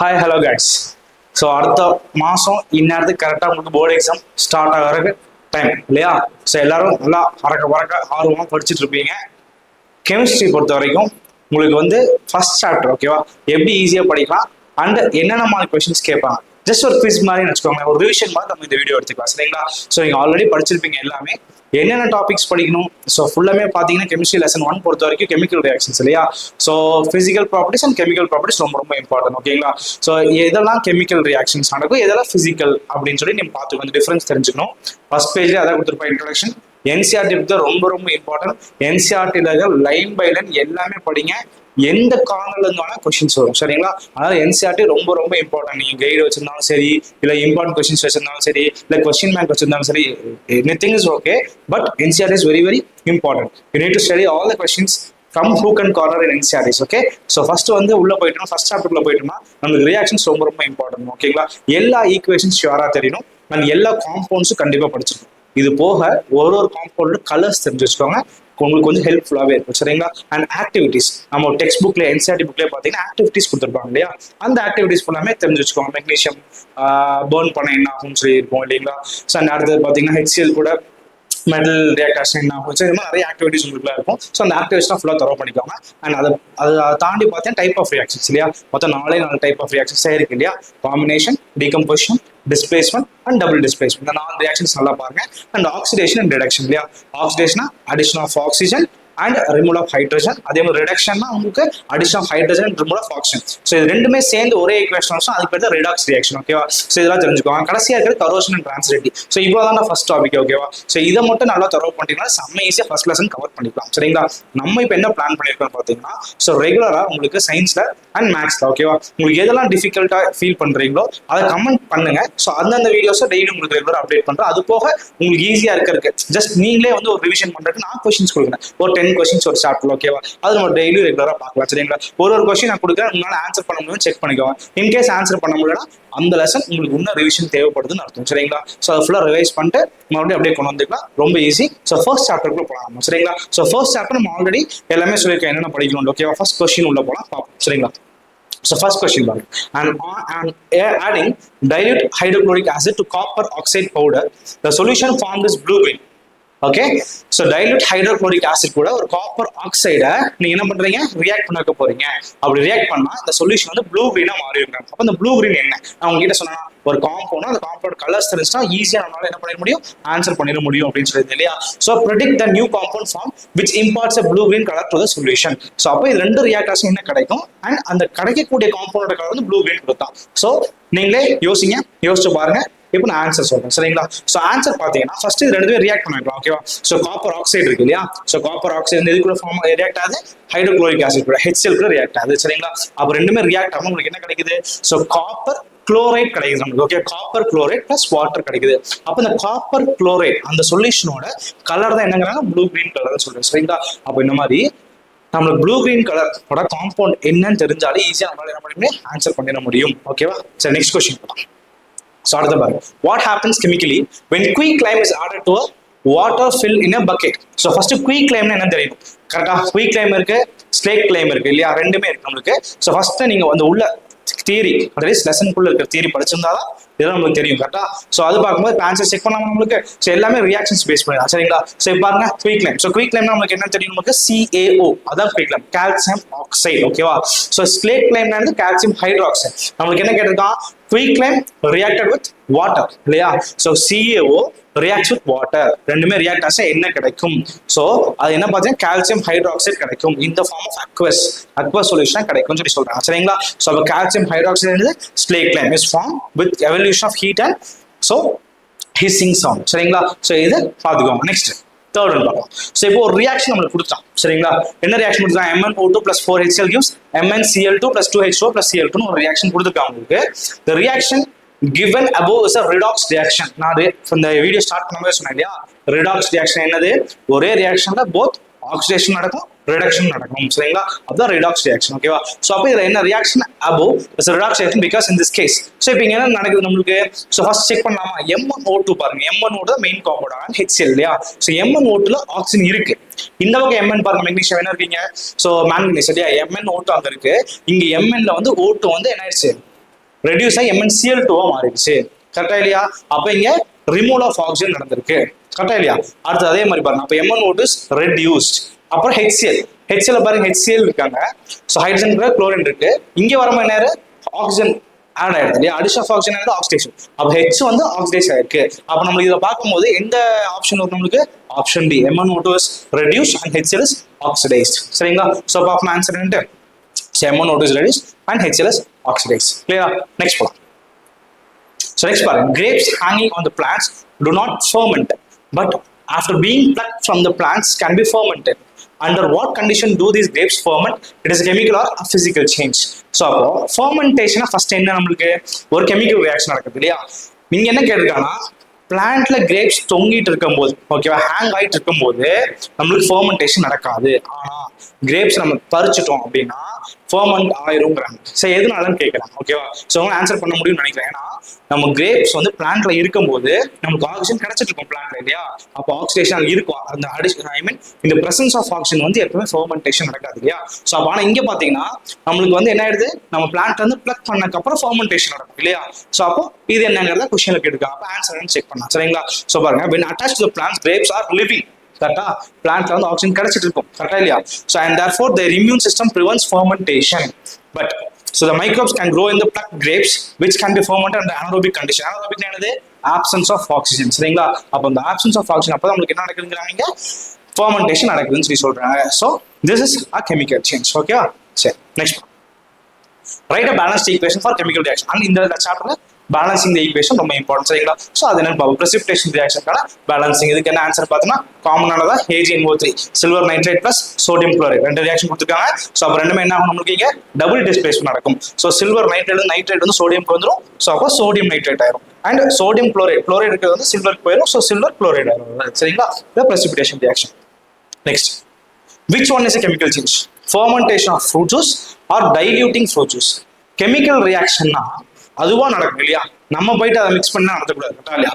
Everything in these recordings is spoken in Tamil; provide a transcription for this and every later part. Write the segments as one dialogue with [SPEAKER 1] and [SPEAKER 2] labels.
[SPEAKER 1] Hi hello guys. ஸோ அடுத்த மாதம் இந்நேரத்துக்கு கரெக்டாக உங்களுக்கு போர்டு எக்ஸாம் ஸ்டார்ட் ஆகிறதுக்கு டைம் இல்லையா? ஸோ எல்லாரும் நல்லா பறக்க ஆர்வமாக படிச்சுட்டு இருப்பீங்க. கெமிஸ்ட்ரி பொறுத்த வரைக்கும் உங்களுக்கு வந்து ஃபர்ஸ்ட் சாப்டர் ஓகேவா, எப்படி ஈஸியாக படிக்கலாம் அண்ட் என்னென்ன மாதிரி கொஸ்டின்ஸ் கேட்பாங்க, ஜஸ்ட் ஒரு குவிஸ் மாதிரி வச்சுக்கோங்க, ஒரு ரிவிஷன் மாதிரி நம்ம இந்த வீடியோ எடுத்துக்கலாம் சரிங்களா? ஸோ நீங்கள் ஆல்ரெடி படிச்சிருப்பீங்க எல்லாமே, என்னென்ன டாபிக்ஸ் படிக்கணும். ஸோ ஃபுல்லாமே பார்த்தீங்கன்னா கெமிஸ்ட்ரி லெசன் 1 பொறுத்த வரைக்கும் கெமிக்கல் ரியாக்ஷன்ஸ் இல்லையா? So physical properties and chemical properties ரொம்ப ரொம்ப இம்பார்ட்டன்ட் ஓகேங்களா? ஸோ எதெல்லாம் கெமிக்கல் ரியாக்ஷன்ஸ் நடக்கும், எதெல்லாம் ஃபிசிக்கல் அப்படின்னு சொல்லி நீங்கள் பார்த்து கொஞ்சம் டிஃபரன்ஸ் தெரிஞ்சுக்கணும். ஃபர்ஸ்ட் பேஜ்லேயே அதான் கொடுத்துருப்பா இன்ட்ரடக்ஷன். என்சிஆர்டி தான் ரொம்ப ரொம்ப இம்பார்ட்டன்ட். என்சிஆர்டியில் லைன் பை லைன் எல்லாமே படிங்க, எந்த கார்னர்ல இருந்தாலும் கொஸ்டின்ஸ் வரும் சரிங்களா? அதனால என்சிஆர்டி ரொம்ப ரொம்ப இம்பார்ட்டன்ட். நீங்க கைடு வச்சிருந்தாலும் சரி, இல்ல இம்பார்ட்டன்ட் கொஸ்டின்ஸ் வச்சிருந்தாலும் சரி, இல்ல கொஸ்டின் பேங்க் வச்சிருந்தாலும் சரி, anything is okay, but NCERT is very very important. You need to study all the questions from hook and corner in NCERTs okay. So first வந்து உள்ள போயிட்டோம், ஃபர்ஸ்ட் சாப்டர்ல போயிட்டோம்னா நமக்கு ரியாக்ஷன்ஸ் ரொம்ப ரொம்ப இம்பார்ட்டன்ட் ஓகேங்களா? எல்லா ஈக்குவேஷன்ஸ் ஷியூரா தெரியணும் அண்ட் எல்லா காம்பவுண்ட்ஸும் கண்டிப்பா படிச்சிருக்கணும். இது போக ஒரு காம்பவுண்ட் கலர்ஸ் தெரிஞ்சு வச்சுக்கோங்க, உங்களுக்கு கொஞ்சம் ஹெல்ப்ஃபுல்லாகவே இருக்கும் சரிங்களா? அண்ட் ஆக்டிவிட்டிஸ், நம்ம டெக்ஸ்ட் புக்ல என்சிஆர்டி புக்ல பார்த்தீங்கன்னா ஆக்டிவிட்டிஸ் கொடுத்துருப்பாங்க இல்லையா? அந்த ஆக்டிவிட்டிஸ் ஃபுல்லாமே தெரிஞ்சு வச்சுக்கோங்க. மெக்னீஷியம் பர்ன் பண்ண என்ன ஆகும்னு சொல்லி இருப்போம் இல்லைங்களா? ஸோ அந்த அடுத்தது பார்த்தீங்கன்னா ஹெச்சிஎல் கூட மெட்டல் ரியாக்டர்ஸ் என்ன ஆகும், இந்த மாதிரி நிறைய ஆக்டிவிட்டிஸ் உங்களுக்குலாம் இருக்கும். ஸோ அந்த ஆக்டிவிட்டிஸ்லாம் ஃபுல்லாக தரவு பண்ணிக்கோங்க. அண்ட் அதை தாண்டி பார்த்தீங்கன்னா டைப் ஆஃப் ரியாக்ஷன்ஸ் இல்லையா? மொத்தம் 4 டைப் ஆஃப் ரியாக்ஷன்ஸ் இருக்கு இல்லையா? Combination, decomposition, displacement and double displacement. இந்த 4 ரியாக்ஷன்ஸ் நல்லா பாருங்க. அண்ட் ஆக்சிடேஷன் அண்ட் ரிடக்ஷன் இல்லையா? ஆக்சிடேஷனா addition of oxygen and removal of hydrogen. அதே மாதிரி ரிடக்ஷன்னா உங்களுக்கு addition of hydrogen and removal of oxygen. So இது ரெண்டுமே சேர்ந்து ஒரே ஈக்குவேஷன் அதுக்கு பேர் தான் ரிடாக்ஸ் ரியாக்ஷன் ஓகேவா? ஸோ இதெல்லாம் தெரிஞ்சுக்கோங்க. கடைசியாக இருக்கிற கரோஷன் அண்ட் டிரான்சிட்டிவிட்டி. ஸோ இவ்வளோ தான் ஃபர்ஸ்ட் டாபிக் ஓகேவா? ஸோ இதை மட்டும் நல்லா தரவு பண்ணிட்டீங்கன்னா செம்ம ஈஸியாக ஃபர்ஸ்ட் லெசன் கவர் பண்ணிக்கலாம் சரிங்களா? நம்ம இப்போ என்ன பிளான் பண்ணியிருக்கோம் பார்த்தீங்கன்னா, ஸோ ரெகுலராக உங்களுக்கு சயின்ஸ்ல அண்ட் மேக்ஸ்ல ஓகேவா, உங்களுக்கு எதெல்லாம் டிஃபிகல்ட்டாக ஃபீல் பண்றீங்களோ அதை கமெண்ட் பண்ணுங்க. ஸோ அந்தந்த வீடியோஸை டெய்லி உங்களுக்கு ரெகுலராக அப்டேட் பண்றேன். அது போக உங்களுக்கு ஈஸியாக இருக்கிறதுக்கு ஜஸ்ட் நீங்களே வந்து ஒரு ரிவிஷன் பண்றதுக்கு நான் கொஸ்டின்ஸ் கொடுக்குறேன், ஒரு 10 கொஸ்டின்ஸ் ஒரு சாப்டர் ஓகேவா? அது நம்ம டெய்லி ரெகுலரா பார்க்கலாம் சரிங்களா? ஒரு கொஸ்டின் நான் கொடுக்குறேன், உங்களால ஆன்சர் பண்ண முடியும் செக் பண்ணிக்கோங்க. இன்கேஸ் ஆன்சர் பண்ண முடியலன்னா அந்த லெசன் உங்களுக்கு இன்னும் ரிவிஷன் தேவைப்படுதுன்னு அர்த்தம் சரிங்களா? ஸோ அதை ஃபுல்லாக ரிவைஸ் பண்ணிட்டு மறுபடியும் அப்படியே கொண்டு வந்துக்கலாம், ரொம்ப ஈஸி. ஸோ ஃபர்ஸ்ட் சாப்டருக்குள்ள போகலாம் சரிங்களா? ஸோ ஃபர்ஸ்ட் சாப்டர் நம்ம ஆல்ரெடி எல்லாமே சொல்லியிருக்கேன் என்னென்ன படிக்கணும் ஓகேவா? ஃபர்ஸ்ட் கொஸ்டின் உள்ள போகலாம் பார்ப்போம் சரிங்களா? So first question, and adding dilute hydrochloric acid to copper oxide powder, the solution formed is blue-green. Okay, so dilute hydrochloric acid கூட ஒரு காப்பர் ஆக்சைடை நீங்க என்ன பண்றீங்க, ரியாக்ட் பண்ண போறீங்க. அப்படி ரியாக்ட் பண்ணா இந்த சொல்யூஷன் வந்து ப்ளூ கிரீனா மாறிடுறாங்க. அப்போ இந்த ப்ளூ கிரீன் என்ன, நான் உங்ககிட்ட சொன்னா ஒரு காம்பவுண்ட், அந்த காம்பவுண்ட் கலர்ஸ் தெரிஞ்சுன்னா ஈஸியா நம்மளால என்ன பண்ணிட முடியும், ஆன்சர் பண்ணிட முடியும் அப்படின்னு சொல்லியிருந்தேன் இல்லையா? So predict the new compound form which imparts blue green colour to the solution. So அப்போ இது 2 ரியாக்டர்ஸ் என்ன கிடைக்கும் அண்ட் அந்த கிடைக்கக்கூடிய காம்பவுண்டோட கலர் வந்து ப்ளூ கிரீன் கொடுத்தான். ஸோ நீங்களே யோசிச்சு பாருங்க. இப்போ நான் ஆன்சர் சொல்றேன் சரிங்களா? ஸோ ஆன்சர் பார்த்தீங்கன்னா ஃபர்ஸ்ட் இது 2 ரியாக்ட் பண்ணிக்கலாம் ஓகேவா? ஸோ காப்பர் ஆக்சைடு இருக்கு இல்லையா? ஸோ காப்பர் ஆக்சைடு எது கூட ஃபார்ம் ரியாக்ட் ஆகுது, ஹைட்ரோக்ளோரிக் ஆசிட் கூட HCl கூட ரியாக்ட் ஆகுது சரிங்களா? அப்போ ரெண்டுமே ரியாக்ட் ஆகும், உங்களுக்கு என்ன கிடைக்குது? ஸோ காப்பர் குளோரைட் கிடைக்குது நமக்கு okay. Copper chloride plus water கிடைக்குது. அப்போ இந்த காப்பர் குளோரைட் அந்த சொல்யூஷனோட கலர் தான் என்னங்கிறாங்க, ப்ளூ கிரீன் கலர் சொல்றேன் சரிங்களா? அப்போ இந்த மாதிரி நம்மளுக்கு ப்ளூ கிரீன் கலரோட காம்பவுண்ட் என்னன்னு தெரிஞ்சாலே ஈஸியாக நம்மளால என்ன பண்ணி ஆன்சர் பண்ணிட முடியும் ஓகேவா? சரி நெக்ஸ்ட் கொஸ்டின் போகலாம். So அடுத்த பாருங்க, what happens chemically when quicklime is added to a water filled in a bucket? So first quicklime என்ன தெரியும் கரெக்டா? quicklime இருக்கு, slakelime இருக்கு இல்லையா? ரெண்டுமே இருக்கு நம்மளுக்கு. So first நீங்க வந்து உள்ள தியரி, அட்லீஸ்ட் லெசனுக்குள்ள இருக்கிற தியரி படிச்சிருந்தாதான் இதெல்லாம் நம்மளுக்கு தெரியும் கரெக்டா? ஸோ அது பார்க்கும்போது ஆன்சர் செக் பண்ணாம நம்மளுக்கு ஸோ எல்லாமே ரியாக்ஷன்ஸ் பேஸ் பண்ணிடலாம் சரிங்களா? ஸோ பாருங்க குயிக்லைம். ஸோ குயிக்லைம் நம்மளுக்கு என்ன தெரியும், நமக்கு CaO அதான் குயிக்லைம், கால்சியம் ஆக்சைடு ஓகேவா? ஸோ ஸ்லேக்லைம் வந்து கால்சியம் ஹைட்ராக்சைடு. நம்மளுக்கு என்ன கேட்டிருக்கான், குயிக்லைம் ரியாக்டட் வித் வாட்டர் இல்லையா? So CaO reacts with water, ரெண்டுமே ரியாக்ட் ஆச்சா என்ன கிடைக்கும்? ஸோ அது என்ன பார்த்தீங்கன்னா கால்சியம் ஹைட்ராக்சைடு கிடைக்கும், இந்த ஃபார்ம் ஆஃப் அக்வஸ் சொல்யூஷன் கிடைக்கும் சொல்லி சொல்றாங்க சரிங்களா? ஸோ அப்போ calcium hydroxide slaked lime is form with evolution of heat and so hissing sound சரிங்களா? ஸோ இது பார்த்துக்கோங்க. நெக்ஸ்ட் தேர்ட் ஒன் பார்க்கலாம். ஸோ இப்போ ஒரு ரியாக்ஷன் நம்மளுக்கு கொடுத்தான் சரிங்களா? என்ன ரியாக்ஷன் கொடுத்தான், MnO2 + 4HCl gives MnCl2 + 2H2 + Cl2 ஒரு ரியாக்ஷன் கொடுத்துருக்காங்க உங்களுக்கு. the reaction given above is a redox reaction. நான் இந்த வீடியோ ஸ்டார்ட் பண்ணும்போது சொன்னேன் இல்லையா, ரிடாக்ஸ் ரியாக்ஷன் என்னது, ஒரே ரியாக்ஷன்ல போத் ஆக்சிடேஷன் நடக்கும் ரிடக்ஷன் நடக்கும் சரிங்களா? அதுதான் ரிடாக்ஸ் ரியாக்ஷன் ஓகேவா? ஸோ அப்போ இதுல என்ன reaction above is a redox reaction because in this case. So இப்போ இங்க என்ன நடக்குது நம்மளுக்கு, ஸோ ஃபர்ஸ்ட் செக் பண்ணலாமா, MnO2 பாருங்க, MnO2 மெயின் காம்பவுண்ட் HCl இல்லையா? ஸோ MnO2ல ஆக்சிஜன் இருக்கு, இந்த பக்கம் Mn பாருங்க மெக்னீஷியம் என்ன இருக்கீங்க, ஸோ மேங்கனீஸ் இல்லையா? MnO2 அங்க இருக்கு, இங்க Mnல வந்து O2 வந்து என்ன ஆயிடுச்சு ரெடியூஸ் ஆகி MnCl2 மாறிடுச்சு. கரெக்டா இல்லையா? அப்ப இங்க ரிமூவல் ஆஃப் ஆக்சிஜன் நடந்திருக்கு. கரெக்டா இல்லையா? அடுத்து அதே மாதிரி பாருங்க, அப்ப MnO2 இஸ் ரெடியூஸ்ட். அப்புறம் HCl பாருங்க, HCl இருக்காங்க. ஸோ ஹைட்ரஜன் இருக்கு, குளோரின் இருக்கு. இங்க வரமா நேரம் ஆக்சிஜன் ஆட் ஆயிடுது இல்லையா? அடிஷன் ஆஃப் ஆக்சிஜன் ஆயிடுது, ஆக்சிடேஷன். அப்ப H வந்து ஆக்சிடைஸ் ஆயிருக்கு. அப்ப நம்ம இதை பார்க்கும்போது எந்த ஆப்ஷன் வரும் நம்மளுக்கு? Option D, MnO2 is reduced and HCl is oxidized. சரிங்களா? ஸோ பார்ப்போம் ஆன்சர் என்னட்டு. MnO2 is reduced and HCl is oxidized. கிளியரா? நெக்ஸ்ட் போலாம். So next part, grapes hanging on the plants do not ferment, but after being plucked from the plants can be fermented. Under what condition do these grapes ferment? It is a chemical or a physical change. So அப்போ fermentation first என்ன நம்மளுக்கு ஒரு கெமிக்கல் ரியாக்ஷன் நடக்குது இல்லையா? நீங்க என்ன கேட்டிருக்காங்கன்னா, பிளான்ட்ல கிரேப்ஸ் தொங்கிட்டு இருக்கும்போது, ஓகேவா, ஹேங் ஆயிட்டு இருக்கும்போது நம்மளுக்கு ஃபர்மெண்டேஷன் நடக்காது. ஆனா கிரேப்ஸ் நம்ம பறிச்சிட்டோம் அப்படின்னா ஃபர்மெண்ட் ஆயிருங்கிறாங்க. சரி, எதுனாலன்னு கேட்கறாங்க. ஓகேவா? ஸோ அவங்க ஆன்சர் பண்ண முடியும்னு நினைக்கிறேன். ஏன்னா நம்ம கிரேப்ஸ் வந்து பிளான்ட்ல இருக்கும்போது நமக்கு ஆக்சிஜன் கிடைச்சிட்டு இருக்கும் பிளான்ட்ல இல்லையா? அப்போ ஆக்சிடேஷன் இருக்கும். அந்த இந்த பிரசன்ஸ் ஆஃப் ஆக்சிஜன் வந்து எப்பவுமே ஃபர்மெண்டேஷன் நடக்காது இல்லையா? ஸோ அப்போ ஆனால் இங்க பாத்தீங்கன்னா நம்மளுக்கு வந்து என்ன ஆயிடுது, நம்ம பிளான்ட் வந்து பிளக் பண்ணதுக்கு அப்புறம் ஃபர்மெண்டேஷன் நடக்கும் இல்லையா? ஸோ அப்போ இது என்னங்கிறத கொஸ்டின்ல கேட்டுருக்காங்க. அப்போ ஆன்சர் செக் பண்ணலாம். சரிங்களா? ஸோ பாருங்க, when attached to the plants, grapes are living. கரெக்டா? பிளான்ட்ல வந்து ஆக்சிஜன் கிடைச்சிட்டு இருக்கும். கரெக்டா இல்லையா? So and therefore their immune system prevents fermentation. But so the microbes can grow in the plucked grapes which can be fermented under anaerobic condition. Anaerobic என்னது? absence of oxygen. சரிங்களா? அப்போ அந்த absence of oxygen அப்போ நமக்கு என்ன நடக்குதுங்கறாங்க? fermentation நடக்குதுன்னு சொல்லி சொல்றாங்க. So this is a chemical change. ஓகேவா? சரி, next. Write a balanced equation for chemical reaction. And இந்த சாப்டர்ல பேலன்சிங் தி ஈக்குவேஷன் ரொம்ப இம்பார்ட்டன்ட். சரிங்களா? ஸோ அது என்னன்னு பார்ப்போம். precipitation ரியாக்ஷனுக்கான பேலன்சிங். இதுக்கு என்ன ஆன்சர் பார்த்தோம்னா காமனானதா AgNO3 silver nitrate plus sodium chloride ரெண்டு ரியாக்ஷன் கொடுத்துருக்காங்க. ஸோ அப்போ ரெண்டுமே என்ன ஆகும் நம்மளுக்கு? இங்கே டபுள் டிஸ்பிளேஸ்மெண்ட் நடக்கும். ஸோ சில்வர் நைட்ரேட் வந்து சோடியம் வந்துடும். ஸோ அப்போ சோடியம் நைட்ரேட் ஆயிரும். அண்ட் சோடியம் குளோரைட் இருக்கிறது வந்து சில்வர் போயிடும். ஸோ சில்வர் குளோரைட் ஆயிரும். சரிங்களா? இது precipitation reaction. Next, which one is a chemical change? Fermentation of fruit juice or diluting fruit juice? Chemical ரியாக்ஷன்னா அதுவா நடக்கும் இல்லையா? நம்ம போயிட்டு அதை மிக்ஸ் பண்ணா நடத்தக்கூடாது. கரெக்டா இல்லையா?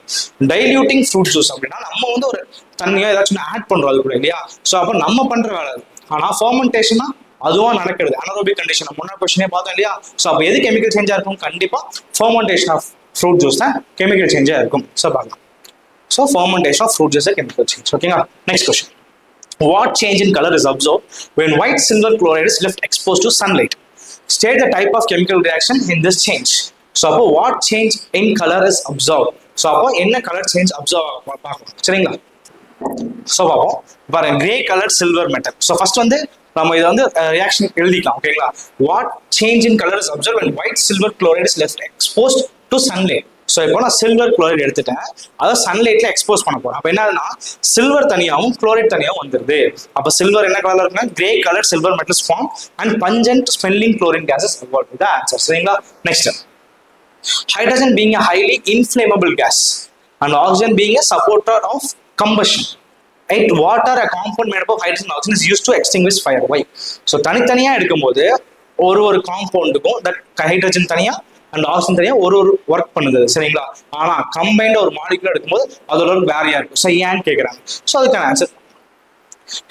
[SPEAKER 1] டைல்யூட்டிங் ஃப்ரூட் ஜூஸ் அப்படின்னா நம்ம வந்து ஒரு தண்ணியோ ஏதாச்சும் ஆட் பண்றோம் அது கூட இல்லையா? ஸோ அப்போ நம்ம பண்ற வேலை. ஆனா ஃபர்மெண்டேஷனா அதுவா நடக்கிறது அனரோபிக் கண்டிஷன். முன்னாடி கொஸ்டினே பார்த்தோம் இல்லையா? ஸோ அப்போ எது கெமிக்கல் சேஞ்சா இருக்கும்? கண்டிப்பா ஃபர்மெண்டேஷன் ஆஃப் ஃப்ரூட் ஜூஸ் தான் கெமிக்கல் சேஞ்சா இருக்கும். ஸோ பார்க்கலாம். So fermentation of fruit juice chemical change. ஓகேங்களா? Next question. What change in color is observed when white silver chloride is left exposed to sunlight? State the type of chemical reaction in this change. So அப்போ what change in color is observed? So அப்போ என்ன கலர் சேஞ்ச் அப்சர்வ் பார்க்கணும். சரிங்களா? ஸோ பார்ப்போம். பாருங்க, grey colour silver metal. So first வந்து நம்ம இதை வந்து ரியாக்ஷன் எழுதிக்கலாம். ஓகேங்களா? What change in colour is observe when white silver chloride is left exposed to sunlight. So இப்போ நான் சில்வர் குளோரைட் எடுத்துட்டேன், அதை சன்லைட்ல எக்ஸ்போஸ் பண்ண போறேன். அப்போ என்னன்னா சில்வர் தனியாகவும் குளோரைட் தனியாகவும் வந்துருது. அப்போ சில்வர் என்ன கலர் இருக்குன்னா grey colour silver metals form and pungent smelling chlorine gases avoid with answer. சரிங்களா? Next, hydrogen being a highly inflammable gas and oxygen being a supporter of combustion. Right? Water, a compound made up of hydrogen and oxygen, is used to extinguish fire. Why? So தனித்தனியா எடுக்கும்போது ஒரு காம்பவுண்டுக்கும் தட் ஹைட்ரஜன் தனியா அண்ட் ஆக்சிஜன் தனியா ஒரு ஒர்க் பண்ணுது. சரிங்களா? ஆனா கம்பைன்ட் ஒரு மாலிகுலர் எடுக்கும்போது அதோட ஒரு வேறையா இருக்கும். ஸோ ஏன்னு கேட்குறாங்க. ஸோ அதுக்கான answer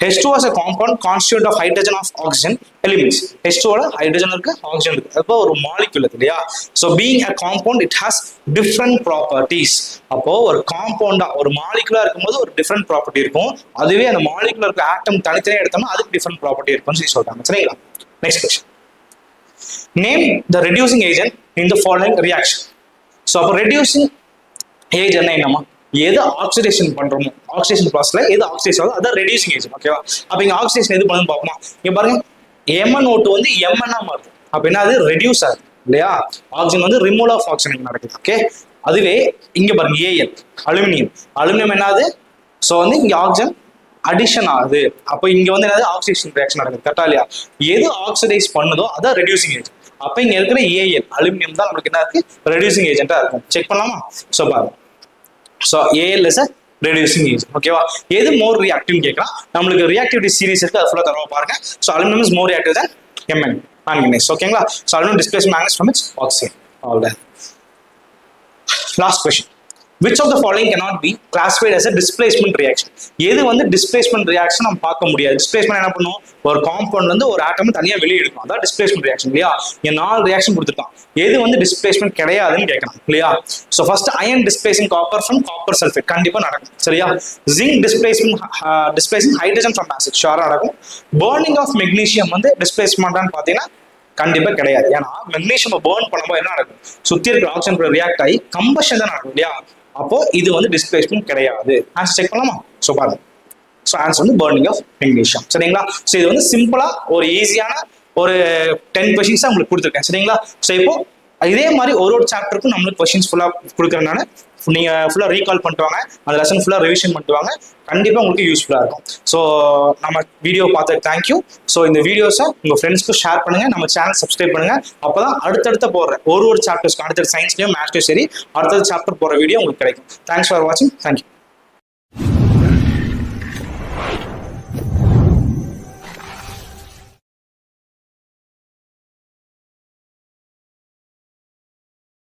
[SPEAKER 1] H2 as a compound constituent of hydrogen of oxygen elements. H2 ஓட ஹைட்ரஜன் இருக்கு, ஆக்சிஜன் இருக்கு. அப்போ ஒரு மாலிகுல் இல்லையா? So being a compound it has different properties. அப்போ ஒரு காம்பவுண்டா ஒரு மாலிகுலா இருக்கும்போது ஒரு டிஃப்ரெண்ட் ப்ராப்பர்ட்டி இருக்கும். அதுவே அந்த மாலிகுலர் இருக்க ஆட்டம் தனித்தனியாக எடுத்தோம்னா அதுக்கு டிஃப்ரெண்ட் ப்ராப்பர்ட்டி இருக்கும்னு சொல்லி சொல்றாங்க. சரிங்களா? Next question. Name the reducing agent in the following reaction. So அப்போ ரெடியூசிங் ஏஜென்ட் என்னமா? எது ஆக்சிடேஷன் பண்றோமோ ஆக்சிடேஷன் ப்ராசஸ்ல எது ஆக்சிடேஷன் ஆகுது அதான் ரெடியூசிங் ஏஜென்ட். ஓகேவா? அப்போ இங்க ஆக்சிடேஷன் எது பண்ணுன்னு பார்ப்போமா? இங்க பாருங்க, MnO2 வந்து Mn மாறுது. அப்போ என்ன? அது ரெடியூஸ் ஆகுது இல்லையா? ஆக்சிஜன் வந்து ரிமூவல் ஆஃப் ஆக்சிஜன் நடக்குது. ஓகே, அதுவே இங்க பாருங்க Al அலுமினியம் என்னது? ஸோ வந்து இங்க ஆக்சிஜன் அடிஷன் ஆகுது. அப்போ இங்க வந்து என்னது? ஆக்சிடேஷன் ரியாக்ஷன் நடக்குது. கரெக்டா இல்லையா? எது ஆக்சிடைஸ் பண்ணுதோ அதான் ரெடியூசிங் ஏஜென்ட். அப்போ இங்க இருக்கிற Al அலுமினியம் தான் நம்மளுக்கு என்ன இருக்கு? ரெடியூசிங் ஏஜென்ட்டா இருக்கும். செக் பண்ணலாமா? ஸோ பாருங்க, so Al is a reducing agent. ஓகேவா? எது மோர் ரியாக்டிவ்னு கேட்கலாம். நம்மளுக்கு ரியாக்டிவிட்டி சீரிஸ் இருக்கு, அது ஃபுல்லாக தரவா பாருங்க. So aluminium is more reactive than Mn manganese. ஓகேங்களா? So aluminium displaces manganese from its oxide. All that. Last question. which of the following cannot be classified as a displacement reaction? எது வந்து displacement reaction நம்ம பார்க்க முடியாது. displacement என்ன பண்ணும், ஒரு காம்பவுண்ட்ல இருந்து ஒரு ஆட்டம் தனியா வெளியே எடுக்கும், அதான் displacement reaction இல்லையா. இங்க 4 ரியாக்ஷன் கொடுத்துருக்கான், எது வந்து displacement கிடையாதுன்னு கேட்கணும் இல்லையா. So first iron displacing copper from copper sulfate கண்டிப்பா நடக்கும் சரியா. zinc displacing hydrogen from acid ஷுவரா நடக்கும். burning of magnesium வந்து டிஸ்பிளேஸ்மெண்ட்டான்னு பார்த்தீங்கன்னா கண்டிப்பா கிடையாது. ஏன்னா மெக்னீசியம் பேர்ன் பண்ணும்போது என்ன நடக்கும், சுத்தி இருக்கிற ஆக்சிஜன் கூட ரியாக்ட் ஆகி கம்பஷன் தான் நடக்கும் இல்லையா. அப்போ இது வந்து டிஸ்பிளேஸ்மெண்ட் கிடையாது. ஆன்சர் செக் பண்ணலாமா? ஸோ பாருங்க, ஸோ ஆன்சர் வந்து பர்னிங் ஆஃப் மெக்னீசியம் சரிங்களா. ஸோ இது வந்து சிம்பிளா ஒரு ஈஸியான ஒரு 10 கொஸ்டின்ஸ் உங்களுக்கு கொடுத்துருக்கேன் சரிங்களா. ஸோ இப்போ இதே மாதிரி ஒரு சாப்டருக்கும் நம்மளுக்கு கொஸ்டின்ஸ் ஃபுல்லா கொடுக்குறதுனால நீங்க ஃபுல்லா ரீகால் பண்ணிட்டு வாங்க, அந்த லெசன் ஃபுல்லா ரிவிஷன் பண்ணிட்டு வாங்க, கண்டிப்பா உங்களுக்கு யூஸ்ஃபுல்லா இருக்கும். ஸோ நம்ம வீடியோ பார்த்து தேங்க்யூ. ஸோ இந்த வீடியோஸை உங்க ஃப்ரெண்ட்ஸ்க்கு ஷேர் பண்ணுங்க, நம்ம சேனல் சப்ஸ்கிரைப் பண்ணுங்க. அப்பதான் அடுத்தடுத்த போடுற ஒரு சாப்டர்ஸ்க்கு, அடுத்த சயின்ஸ்லயும் மேத்ஸ்லயும் சரி அடுத்தடுத்த சாப்டர் போற வீடியோ உங்களுக்கு கிடைக்கும். தேங்க்ஸ் ஃபார் வாட்சிங். தேங்க்யூ.